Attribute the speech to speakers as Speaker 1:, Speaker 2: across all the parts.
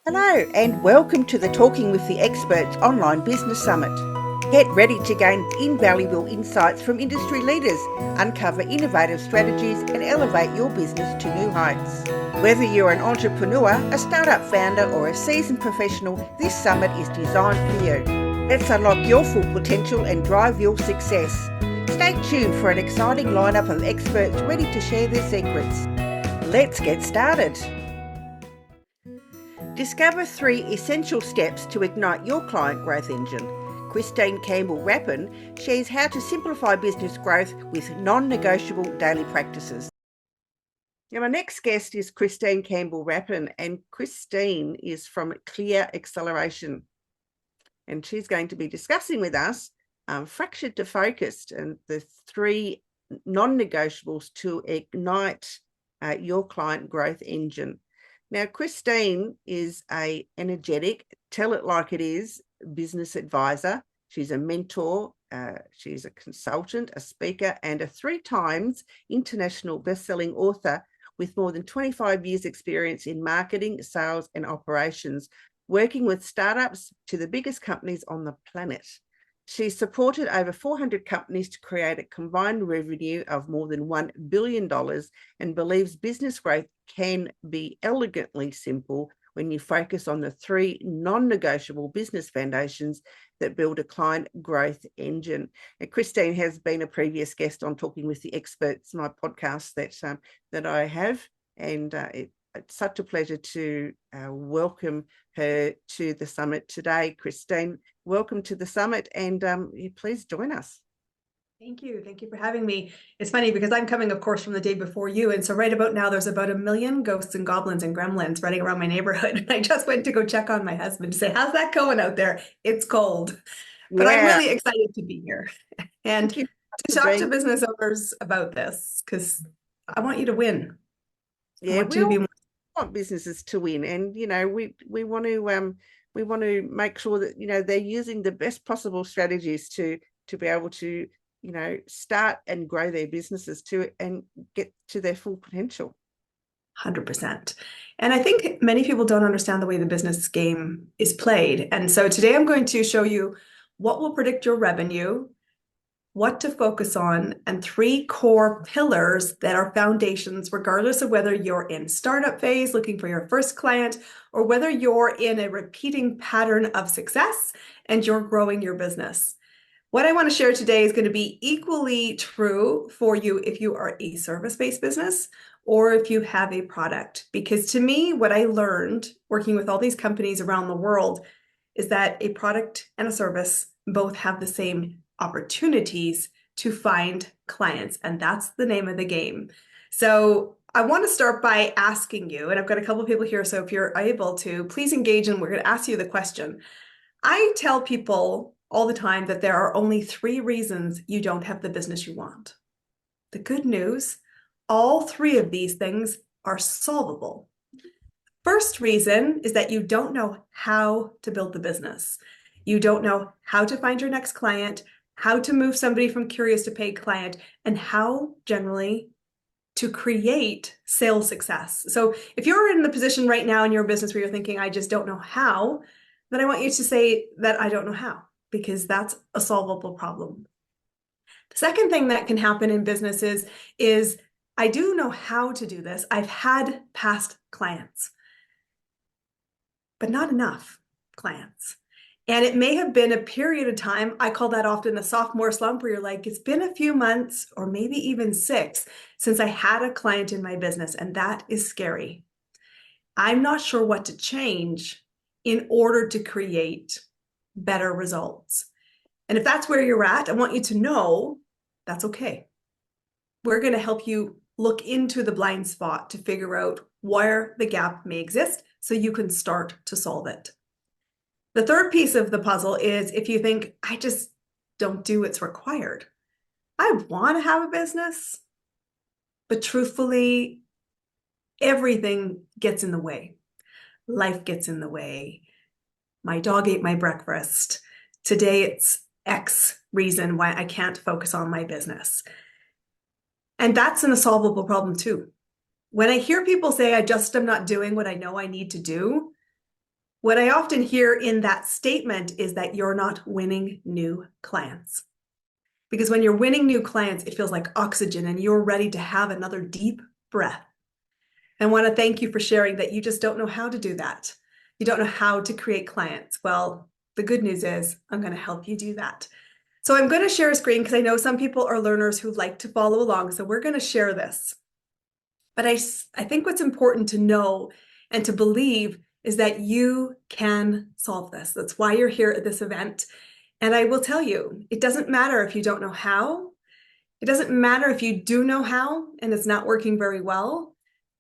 Speaker 1: Hello and welcome to the Talking with the Experts online business summit. Get ready to gain invaluable insights from industry leaders, uncover innovative strategies and elevate your business to new heights. Whether you're an entrepreneur, a startup founder or a seasoned professional, this summit is designed for you. Let's unlock your full potential and drive your success. Stay tuned for an exciting lineup of experts ready to share their secrets. Let's get started. Discover 3 essential steps to ignite your client growth engine. Christine Campbell Rapin shares how to simplify business growth with non-negotiable daily practices. Now, my next guest is Christine Campbell Rapin, and Christine is from Clear Acceleration. And she's going to be discussing with us fractured to focused and the 3 non-negotiables to ignite your client growth engine. Now, Christine is an energetic, tell it like it is, business advisor. She's a mentor, she's a consultant, a speaker, and a 3 times international best-selling author with more than 25 years experience in marketing, sales, and operations, working with startups to the biggest companies on the planet. She's supported over 400 companies to create a combined revenue of more than $1 billion and believes business growth can be elegantly simple when you focus on the 3 non-negotiable business foundations that build a client growth engine. And Christine has been a previous guest on Talking with the Experts, my podcast that I have, and it's such a pleasure to welcome her to the summit today. Christine, welcome to the summit, and please join us.
Speaker 2: Thank you. Thank you for having me. It's funny because I'm coming, of course, from the day before you. And so right about now, there's about 1 million ghosts and goblins and gremlins running around my neighborhood. And I just went to go check on my husband to say, how's that going out there? It's cold. But I'm really excited to be here and to talk to business owners about this because I want you to win.
Speaker 1: Yeah, we want businesses to win, and we want to make sure that they're using the best possible strategies to be able to start and grow their businesses and get to their full potential.
Speaker 2: 100%. And I think many people don't understand the way the business game is played. And so today I'm going to show you what will predict your revenue, what to focus on, and 3 core pillars that are foundations, regardless of whether you're in startup phase looking for your first client, or whether you're in a repeating pattern of success and you're growing your business. What I want to share today is going to be equally true for you if you are a service-based business or if you have a product. Because to me, what I learned working with all these companies around the world is that a product and a service both have the same opportunities to find clients, and that's the name of the game. So I want to start by asking you, and I've got a couple of people here, so if you're able to, please engage, and we're going to ask you the question. I tell people all the time that there are only 3 reasons you don't have the business you want. The good news, all 3 of these things are solvable. First reason is that you don't know how to build the business. You don't know how to find your next client, how to move somebody from curious to paid client, and how generally to create sales success. So if you're in the position right now in your business where you're thinking, I just don't know how, then I want you to say that I don't know how, because that's a solvable problem. The second thing that can happen in businesses is I do know how to do this. I've had past clients, but not enough clients. And it may have been a period of time, I call that often a sophomore slump, where you're like, it's been a few months or maybe even 6 since I had a client in my business, and that is scary. I'm not sure what to change in order to create better results. And if that's where you're at, I want you to know that's okay. We're going to help you look into the blind spot to figure out where the gap may exist so you can start to solve it. The third piece of the puzzle is if you think, I just don't do what's required. I want to have a business, but truthfully, everything gets in the way. Life gets in the way. My dog ate my breakfast. Today it's X reason why I can't focus on my business. And that's an unsolvable problem too. When I hear people say, I just am not doing what I know I need to do, What I often hear in that statement is that you're not winning new clients. Because when you're winning new clients, it feels like oxygen and you're ready to have another deep breath. And I want to thank you for sharing that you just don't know how to do that. You don't know how to create clients. Well, the good news is I'm going to help you do that. So I'm going to share a screen because I know some people are learners who like to follow along. So we're going to share this. But I think what's important to know and to believe is that you can solve this. That's why you're here at this event. And I will tell you, it doesn't matter if you don't know how. It doesn't matter if you do know how and it's not working very well.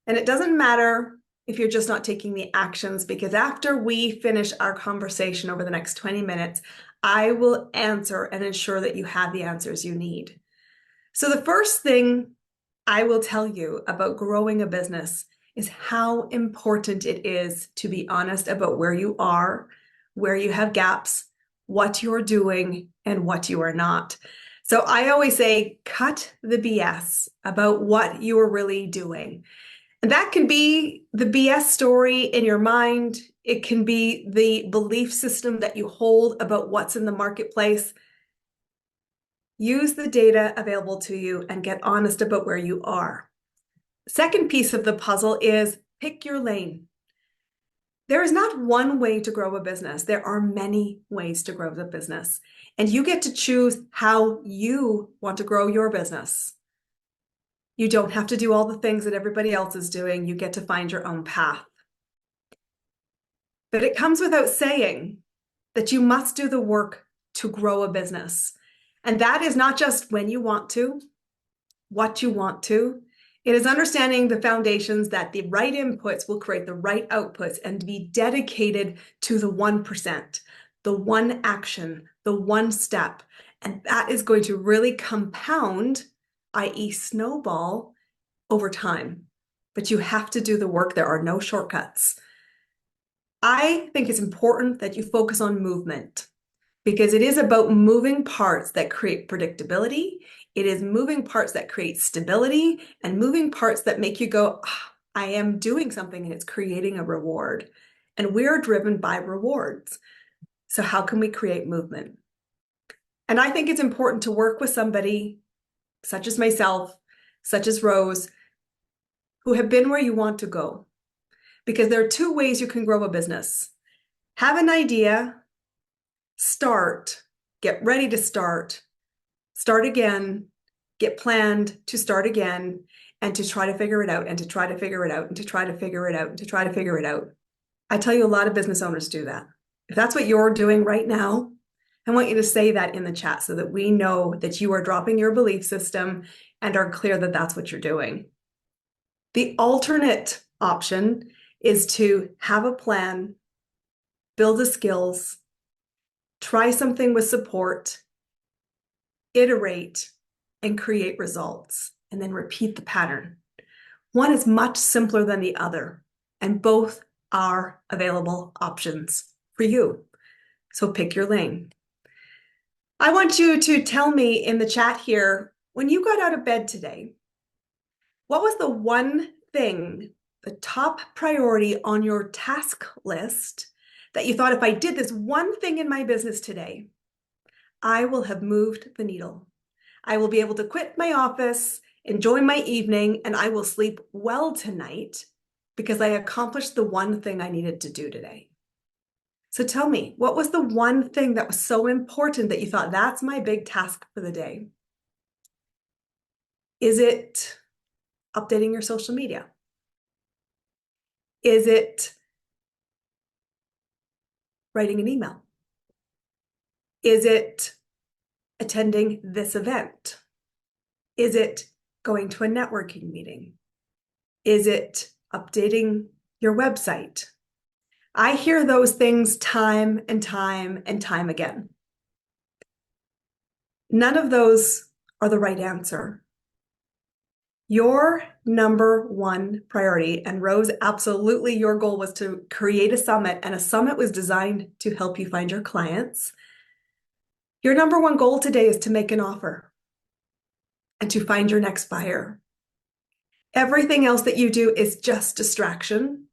Speaker 2: And it doesn't matter if you're just not taking the actions, because after we finish our conversation over the next 20 minutes, I will answer and ensure that you have the answers you need. So the first thing I will tell you about growing a business is how important it is to be honest about where you are, where you have gaps, what you're doing, and what you are not. So I always say, cut the BS about what you are really doing. And that can be the BS story in your mind. It can be the belief system that you hold about what's in the marketplace. Use the data available to you and get honest about where you are. Second piece of the puzzle is pick your lane. There is not one way to grow a business. There are many ways to grow the business, and you get to choose how you want to grow your business. You don't have to do all the things that everybody else is doing. You get to find your own path. But it comes without saying that you must do the work to grow a business. And that is not just when you want to, what you want to. It is understanding the foundations that the right inputs will create the right outputs, and to be dedicated to the 1%, the one action, the one step. And that is going to really compound, i.e. snowball, over time. But you have to do the work. There are no shortcuts. I think it's important that you focus on movement, because it is about moving parts that create predictability. It is moving parts that create stability, and moving parts that make you go, I am doing something and it's creating a reward. And we're driven by rewards. So how can we create movement? And I think it's important to work with somebody such as myself, such as Rose, who have been where you want to go. Because there are two ways you can grow a business. Have an idea, start, get ready to start again, get planned to start again, and to try to figure it out, and to try to figure it out, and to try to figure it out, and to try to figure it out. I tell you, a lot of business owners do that. If that's what you're doing right now, I want you to say that in the chat so that we know that you are dropping your belief system and are clear that that's what you're doing. The alternate option is to have a plan, build the skills, try something with support, iterate, and create results, and then repeat the pattern. One is much simpler than the other, and both are available options for you. So pick your lane. I want you to tell me in the chat here, when you got out of bed today, what was the one thing, the top priority on your task list that you thought, if I did this one thing in my business today, I will have moved the needle. I will be able to quit my office, enjoy my evening, and I will sleep well tonight because I accomplished the one thing I needed to do today. So tell me, what was the one thing that was so important that you thought, that's my big task for the day? Is it updating your social media? Is it writing an email? Is it attending this event? Is it going to a networking meeting? Is it updating your website? I hear those things time and time and time again. None of those are the right answer. Your number one priority, and Rose, absolutely your goal was to create a summit, and a summit was designed to help you find your clients. Your number one goal today is to make an offer and to find your next buyer. Everything else that you do is just distraction,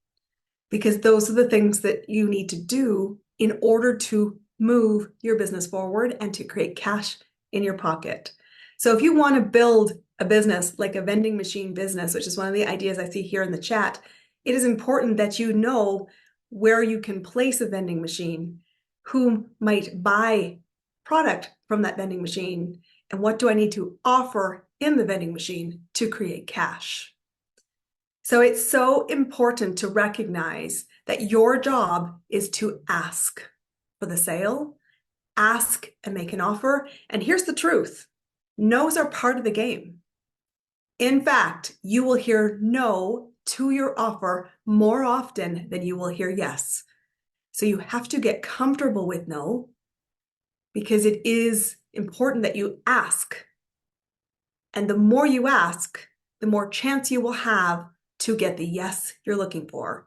Speaker 2: because those are the things that you need to do in order to move your business forward and to create cash in your pocket. So if you want to build a business like a vending machine business, which is one of the ideas I see here in the chat, it is important that you know where you can place a vending machine, who might buy product from that vending machine, and what do I need to offer in the vending machine to create cash. So it's so important to recognize that your job is to ask for the sale, ask and make an offer. And here's the truth: no's are part of the game. In fact, you will hear no to your offer more often than you will hear yes. So you have to get comfortable with no, because it is important that you ask. And the more you ask, the more chance you will have to get the yes you're looking for.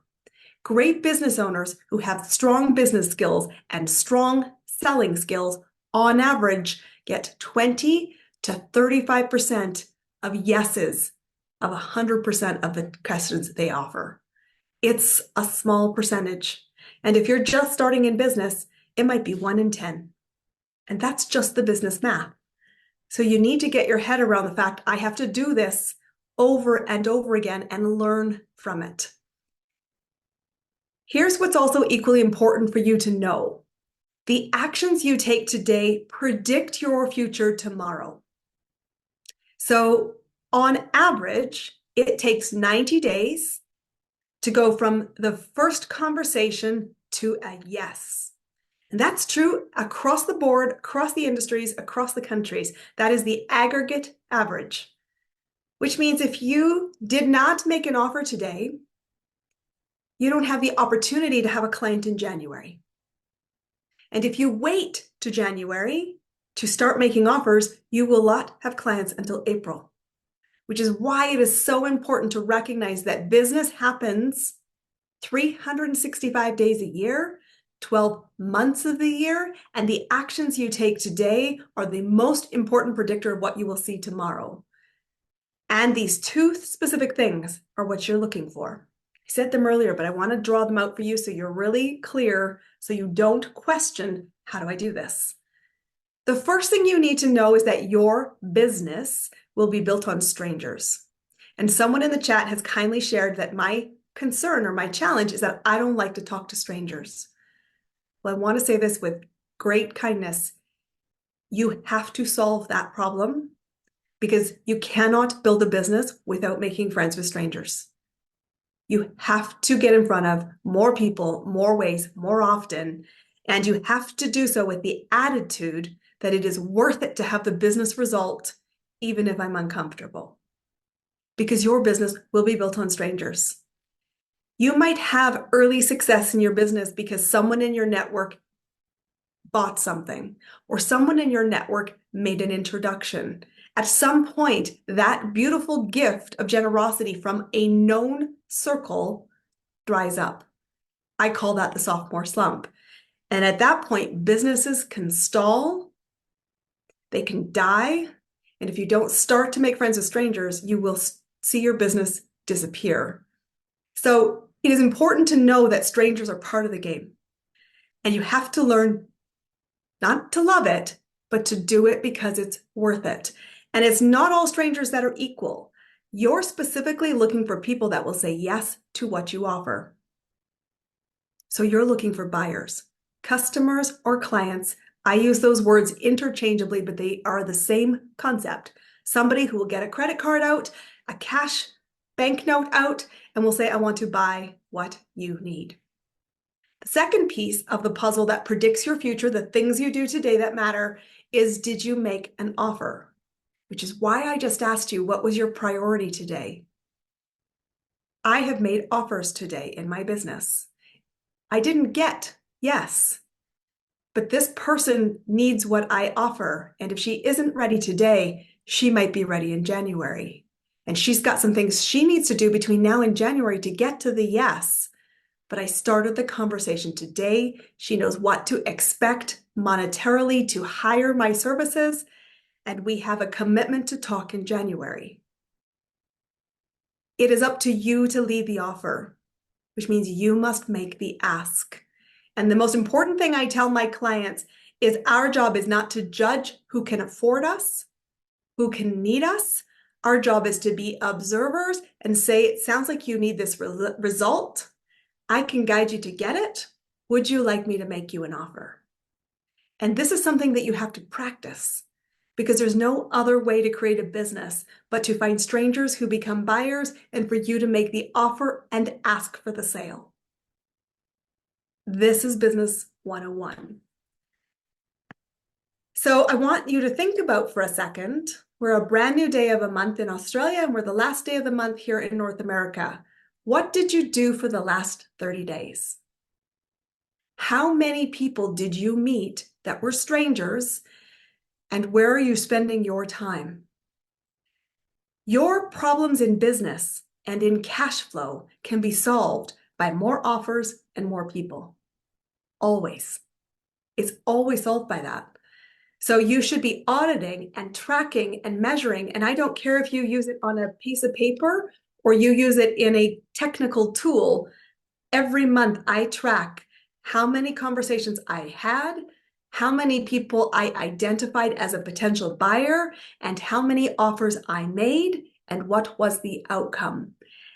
Speaker 2: Great business owners who have strong business skills and strong selling skills, on average, get 20 to 35% of yeses of 100% of the questions they offer. It's a small percentage. And if you're just starting in business, it might be 1 in 10. And that's just the business math. So you need to get your head around the fact, I have to do this over and over again and learn from it. Here's what's also equally important for you to know. The actions you take today predict your future tomorrow. So on average, it takes 90 days to go from the first conversation to a yes. And that's true across the board, across the industries, across the countries. That is the aggregate average, which means if you did not make an offer today, you don't have the opportunity to have a client in January. And if you wait to January to start making offers, you will not have clients until April, which is why it is so important to recognize that business happens 365 days a year, 12 months of the year, and the actions you take today are the most important predictor of what you will see tomorrow. And these two specific things are what you're looking for. I said them earlier, but I want to draw them out for you so you're really clear, so you don't question, how do I do this? The first thing you need to know is that your business will be built on strangers. And someone in the chat has kindly shared that my concern or my challenge is that I don't like to talk to strangers. Well, I want to say this with great kindness. You have to solve that problem, because you cannot build a business without making friends with strangers. You have to get in front of more people, more ways, more often, and you have to do so with the attitude that it is worth it to have the business result, even if I'm uncomfortable, because your business will be built on strangers. You might have early success in your business because someone in your network bought something, or someone in your network made an introduction. At some point, that beautiful gift of generosity from a known circle dries up. I call that the sophomore slump. And at that point, businesses can stall, they can die. And if you don't start to make friends with strangers, you will see your business disappear. So it is important to know that strangers are part of the game. And you have to learn not to love it, but to do it because it's worth it. And it's not all strangers that are equal. You're specifically looking for people that will say yes to what you offer. So you're looking for buyers, customers, or clients. I use those words interchangeably, but they are the same concept. Somebody who will get a credit card out, a cash banknote out, and will say, I want to buy what you need. The second piece of the puzzle that predicts your future, the things you do today that matter, is did you make an offer? Which is why I just asked you, what was your priority today? I have made offers today in my business. I didn't get yes, but this person needs what I offer. And if she isn't ready today, she might be ready in January. And she's got some things she needs to do between now and January to get to the yes. But I started the conversation today. She knows what to expect monetarily to hire my services. And we have a commitment to talk in January. It is up to you to lead the offer. which means you must make the ask. And the most important thing I tell my clients is our job is not to judge who can afford us, who can need us. Our job is to be observers and say, it sounds like you need this result. I can guide you to get it. Would you like me to make you an offer? And this is something that you have to practice, because there's no other way to create a business but to find strangers who become buyers and for you to make the offer and ask for the sale. This is Business 101. So I want you to think about for a second, we're a brand new day of a month in Australia and we're the last day of the month here in North America. What did you do for the last 30 days? How many people did you meet that were strangers, and where are you spending your time? Your problems in business and in cash flow can be solved by more offers and more people. Always. It's always solved by that. So you should be auditing and tracking and measuring. And I don't care if you use it on a piece of paper or you use it in a technical tool. Every month I track how many conversations I had, how many people I identified as a potential buyer, and how many offers I made, and what was the outcome.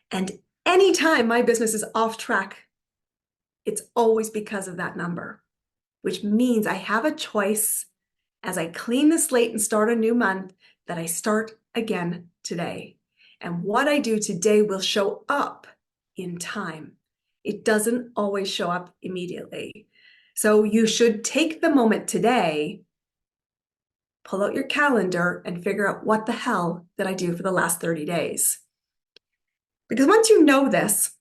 Speaker 2: And anytime my business is off track, it's always because of that number, which means I have a choice as I clean the slate and start a new month that I start again today. And what I do today will show up in time. It doesn't always show up immediately. So you should take the moment today, pull out your calendar and figure out what the hell did I do for the last 30 days. Because once you know this,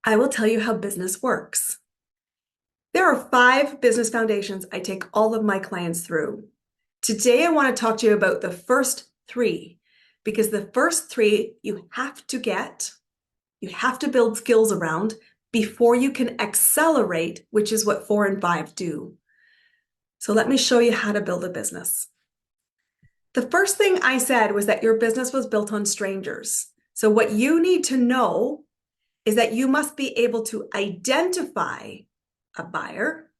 Speaker 2: I will tell you how business works. There are 5 business foundations I take all of my clients through. Today, I want to talk to you about the first 3, because the first 3 you have to get, you have to build skills around before you can accelerate, which is what 4 and 5 do. So let me show you how to build a business. The first thing I said was that your business was built on strangers. So what you need to know is that you must be able to identify a buyer,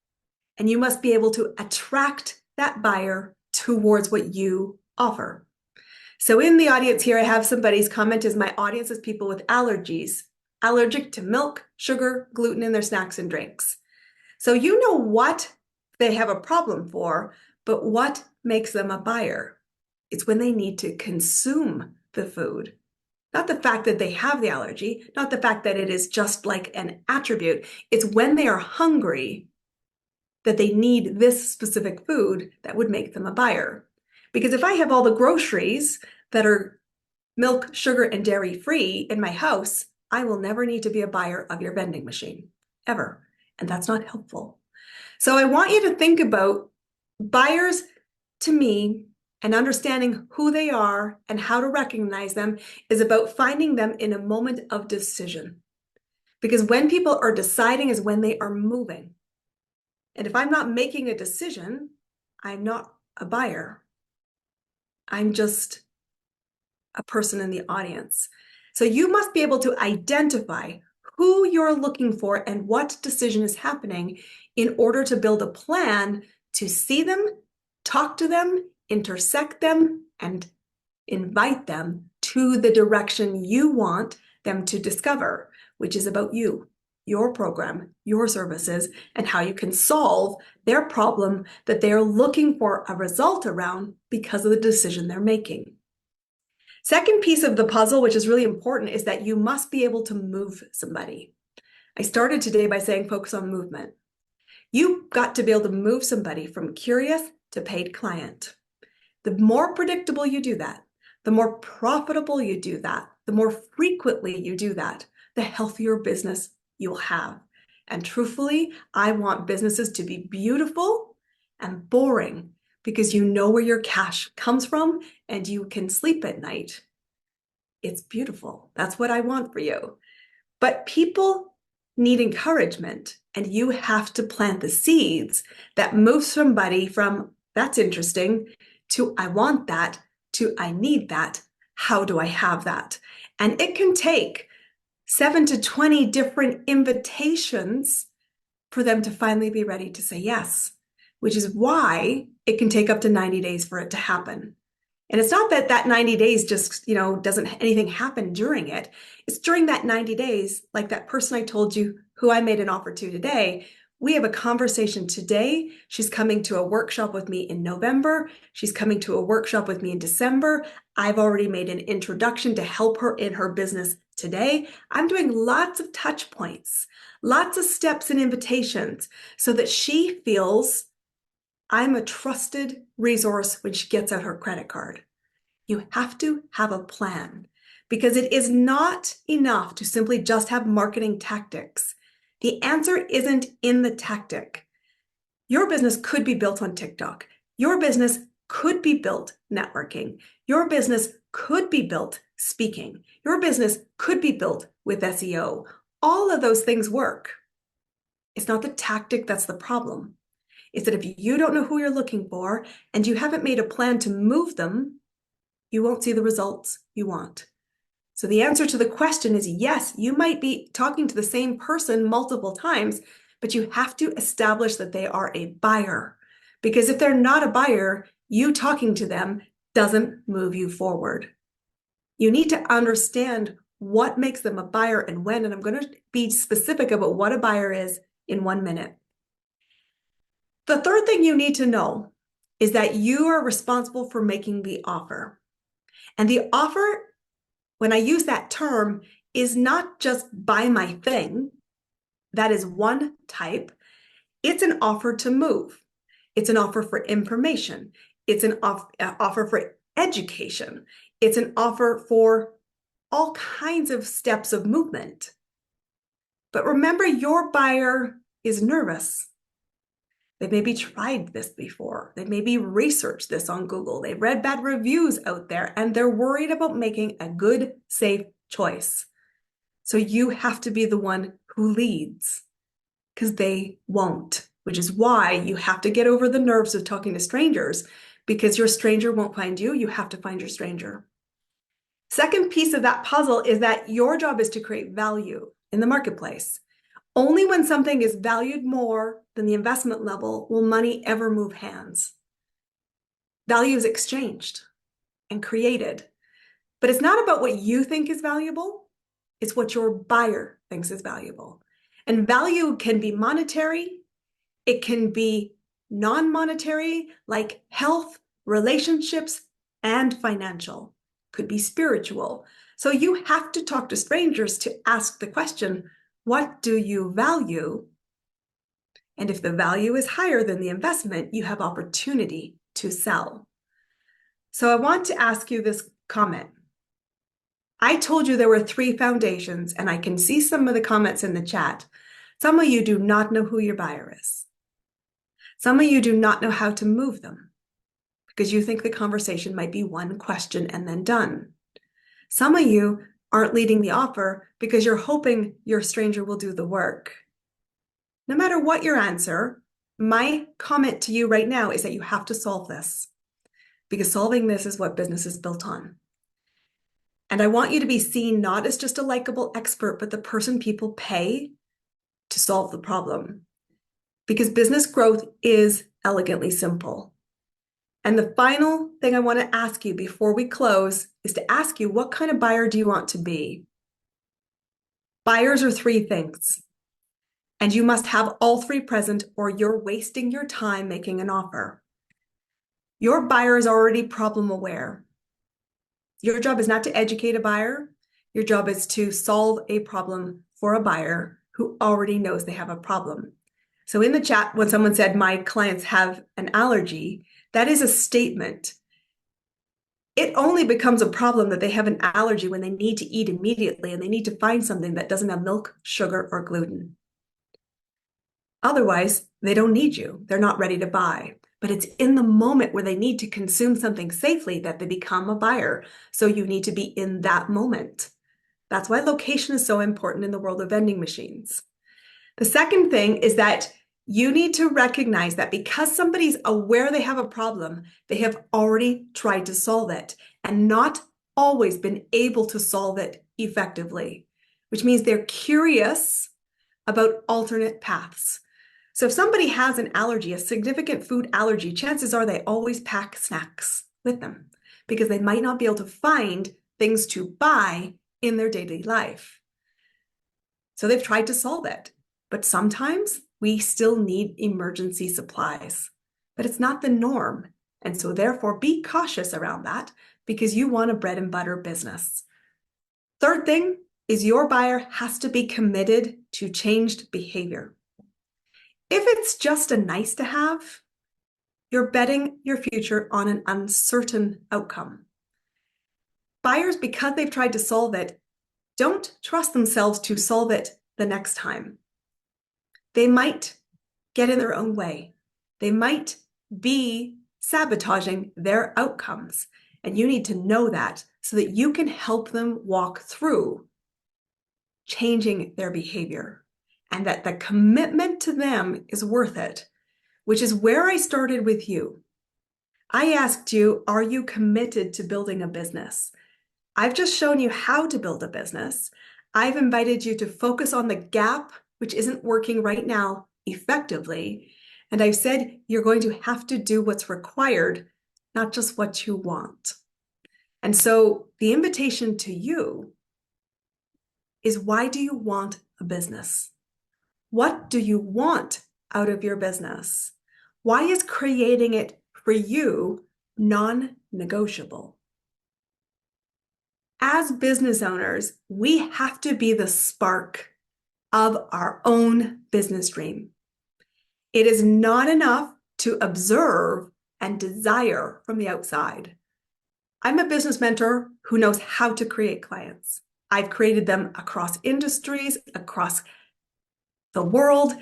Speaker 2: and you must be able to attract that buyer towards what you offer. So in the audience here, I have somebody's comment is my audience is people with allergies, allergic to milk, sugar, gluten in their snacks and drinks. So you know what they have a problem for, but what makes them a buyer? It's when they need to consume the food. Not the fact that they have the allergy, not the fact that it is just like an attribute. It's when they are hungry that they need this specific food that would make them a buyer. Because if I have all the groceries that are milk, sugar, and dairy free in my house, I will never need to be a buyer of your vending machine, ever. And that's not helpful. So I want you to think about buyers. To me, and understanding who they are and how to recognize them is about finding them in a moment of decision. Because when people are deciding is when they are moving. And if I'm not making a decision, I'm not a buyer. I'm just a person in the audience. So you must be able to identify who you're looking for and what decision is happening in order to build a plan to see them, talk to them, intersect them, and invite them to the direction you want them to discover, which is about you, your program, your services, and how you can solve their problem that they are looking for a result around because of the decision they're making. Second piece of the puzzle, which is really important, is that you must be able to move somebody. I started today by saying focus on movement. You've got to be able to move somebody from curious to paid client. The more predictable you do that, the more profitable you do that, the more frequently you do that, the healthier business you'll have. And truthfully, I want businesses to be beautiful and boring because you know where your cash comes from and you can sleep at night. It's beautiful. That's what I want for you. But people need encouragement, and you have to plant the seeds that move somebody from that's interesting to I want that, to I need that, how do I have that? And it can take 7 to 20 different invitations for them to finally be ready to say yes, which is why it can take up to 90 days for it to happen. And it's not that that 90 days just, doesn't anything happen during it. It's during that 90 days, like that person I told you who I made an offer to today. We have a conversation today. She's coming to a workshop with me in November. She's coming to a workshop with me in December. I've already made an introduction to help her in her business today. I'm doing lots of touch points, lots of steps and invitations so that she feels I'm a trusted resource when she gets out her credit card. You have to have a plan because it is not enough to simply just have marketing tactics. The answer isn't in the tactic. Your business could be built on TikTok. Your business could be built networking. Your business could be built speaking. Your business could be built with SEO. All of those things work. It's not the tactic that's the problem. It's that if you don't know who you're looking for and you haven't made a plan to move them, you won't see the results you want. So the answer to the question is yes, you might be talking to the same person multiple times, but you have to establish that they are a buyer. Because if they're not a buyer, you talking to them doesn't move you forward. You need to understand what makes them a buyer and when, and I'm going to be specific about what a buyer is in 1 minute. The third thing you need to know is that you are responsible for making the offer. And the offer, when I use that term, is not just buy my thing. That is one type. It's an offer to move. It's an offer for information. It's an offer for education. It's an offer for all kinds of steps of movement. But remember, your buyer is nervous. They maybe tried this before. They maybe researched this on Google. They've read bad reviews out there, and they're worried about making a good, safe choice. So you have to be the one who leads, because they won't, which is why you have to get over the nerves of talking to strangers, because your stranger won't find you. You have to find your stranger. Second piece of that puzzle is that your job is to create value in the marketplace. Only when something is valued more than the investment level will money ever move hands. Value is exchanged and created, but it's not about what you think is valuable. It's what your buyer thinks is valuable. And value can be monetary. It can be non-monetary, like health, relationships, and financial. Could be spiritual. So you have to talk to strangers to ask the question, what do you value? And if the value is higher than the investment, you have opportunity to sell. So I want to ask you this comment. I told you there were 3 foundations, and I can see some of the comments in the chat. Some of you do not know who your buyer is. Some of you do not know how to move them because you think the conversation might be one question and then done. Some of you aren't leading the offer because you're hoping your stranger will do the work. No matter what your answer, my comment to you right now is that you have to solve this, because solving this is what business is built on. And I want you to be seen not as just a likable expert, but the person people pay to solve the problem. Because business growth is elegantly simple. And the final thing I want to ask you before we close is to ask you, what kind of buyer do you want to be? Buyers are 3 things, and you must have all 3 present or you're wasting your time making an offer. Your buyer is already problem aware. Your job is not to educate a buyer. Your job is to solve a problem for a buyer who already knows they have a problem. So in the chat, when someone said, my clients have an allergy, that is a statement. It only becomes a problem that they have an allergy when they need to eat immediately and they need to find something that doesn't have milk, sugar, or gluten. Otherwise, they don't need you. They're not ready to buy. But it's in the moment where they need to consume something safely that they become a buyer. So you need to be in that moment. That's why location is so important in the world of vending machines. The second thing is that you need to recognize that because somebody's aware they have a problem, they have already tried to solve it and not always been able to solve it effectively, which means they're curious about alternate paths. So if somebody has an allergy, a significant food allergy, chances are they always pack snacks with them because they might not be able to find things to buy in their daily life. So they've tried to solve it, but sometimes we still need emergency supplies, but it's not the norm. And so therefore be cautious around that because you want a bread and butter business. Third thing is your buyer has to be committed to changed behavior. If it's just a nice to have, you're betting your future on an uncertain outcome. Buyers, because they've tried to solve it, don't trust themselves to solve it the next time. They might get in their own way. They might be sabotaging their outcomes. And you need to know that so that you can help them walk through changing their behavior and that the commitment to them is worth it, which is where I started with you. I asked you, are you committed to building a business? I've just shown you how to build a business. I've invited you to focus on the gap, which isn't working right now effectively. And I've said you're going to have to do what's required, not just what you want. And so the invitation to you is, why do you want a business? What do you want out of your business? Why is creating it for you non-negotiable? As business owners, we have to be the spark of our own business dream. It is not enough to observe and desire from the outside. I'm a business mentor who knows how to create clients. I've created them across industries, across the world,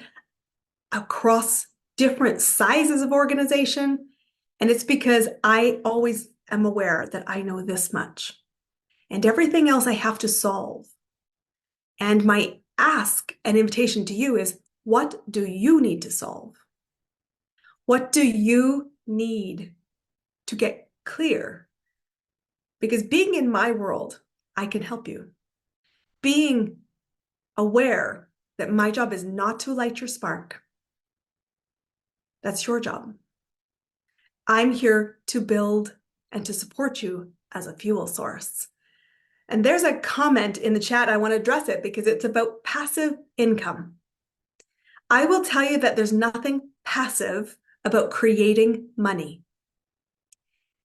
Speaker 2: across different sizes of organization. And it's because I always am aware that I know this much. And everything else I have to solve. And my ask and invitation to you is, what do you need to solve? What do you need to get clear? Because being in my world, I can help you. Being aware that my job is not to light your spark. That's your job. I'm here to build and to support you as a fuel source. And there's a comment in the chat. I want to address it because it's about passive income. I will tell you that there's nothing passive about creating money.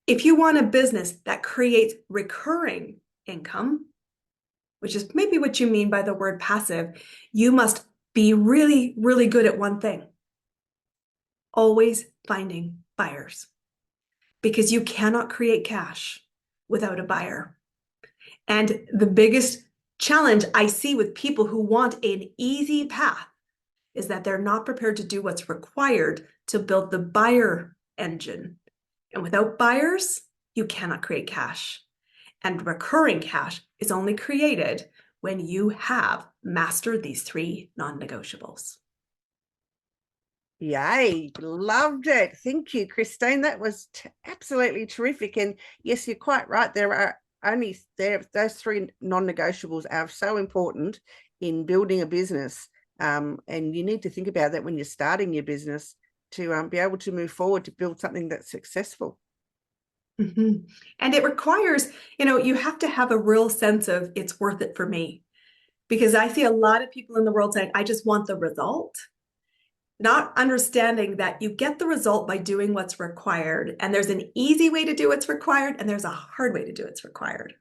Speaker 2: If you want a business that creates recurring income, which is maybe what you mean by the word passive, you must be really, really good at one thing: always finding buyers, because you cannot create cash without a buyer. And the biggest challenge I see with people who want an easy path is that they're not prepared to do what's required to build the buyer engine. And without buyers, you cannot create cash. And recurring cash is only created when you have mastered these 3 non-negotiables.
Speaker 1: Yay, loved it. Thank you, Christine. That was absolutely terrific. And yes, you're quite right. There are only those 3 non-negotiables are so important in building a business. And you need to think about that when you're starting your business to be able to move forward to build something that's successful.
Speaker 2: Mm-hmm. And it requires, you have to have a real sense of it's worth it for me. Because I see a lot of people in the world saying, I just want the result, not understanding that you get the result by doing what's required. And there's an easy way to do what's required, and there's a hard way to do what's required.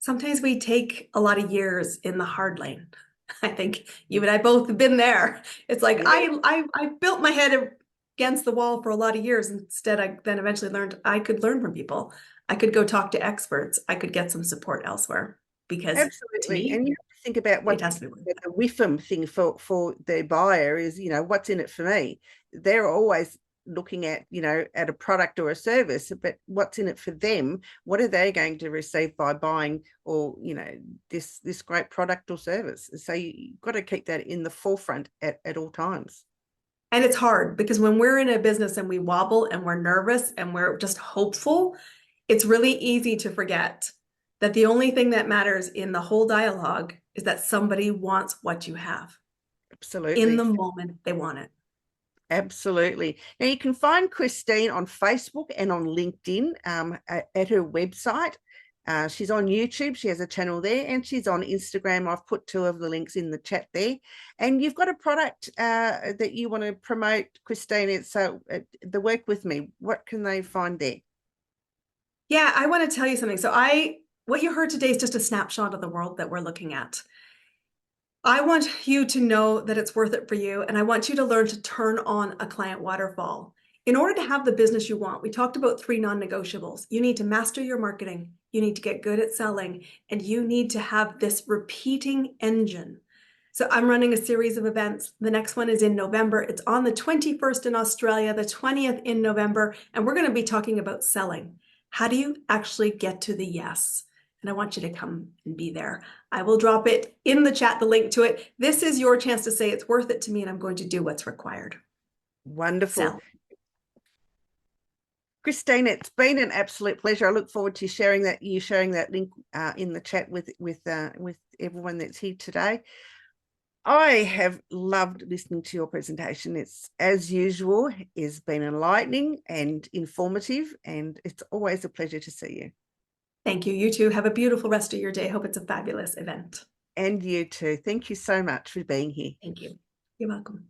Speaker 2: Sometimes we take a lot of years in the hard lane. I think you and I both have been there. It's like, yeah. I built my head against the wall for a lot of years. Instead, I then eventually learned I could learn from people. I could go talk to experts. I could get some support elsewhere. Because
Speaker 1: absolutely,
Speaker 2: to me,
Speaker 1: and you have to think about what the WIFM thing for their buyer is. What's in it for me? They're always looking at at a product or a service, but what's in it for them? What are they going to receive by buying, or this great product or service? So you've got to keep that in the forefront at all times.
Speaker 2: And it's hard because when we're in a business and we wobble and we're nervous and we're just hopeful, it's really easy to forget that the only thing that matters in the whole dialogue is that somebody wants what you have. In
Speaker 1: Absolutely.
Speaker 2: the moment they want it.
Speaker 1: Absolutely. Now you can find Christine on Facebook and on LinkedIn at her website. She's on YouTube. She has a channel there, and she's on Instagram. I've put two of the links in the chat there. And you've got a product that you want to promote, Christine. It's the Work With Me. What can they find there?
Speaker 2: Yeah, I want to tell you something. What you heard today is just a snapshot of the world that we're looking at. I want you to know that it's worth it for you, and I want you to learn to turn on a client waterfall. In order to have the business you want, we talked about 3 non-negotiables. You need to master your marketing, you need to get good at selling, and you need to have this repeating engine. So I'm running a series of events. The next one is in November. It's on the 21st in Australia, the 20th in November, and we're going to be talking about selling. How do you actually get to the yes? And I want you to come and be there. I will drop it in the chat, the link to it. This is your chance to say it's worth it to me, and I'm going to do what's required.
Speaker 1: Wonderful.
Speaker 2: Sell.
Speaker 1: Christine, it's been an absolute pleasure. I look forward to sharing that link in the chat with everyone that's here today. I have loved listening to your presentation. It's, as usual, has been enlightening and informative, and it's always a pleasure to see you.
Speaker 2: Thank you. You too. Have a beautiful rest of your day. Hope it's a fabulous event.
Speaker 1: And you too. Thank you so much for being here.
Speaker 2: Thank you. You're welcome.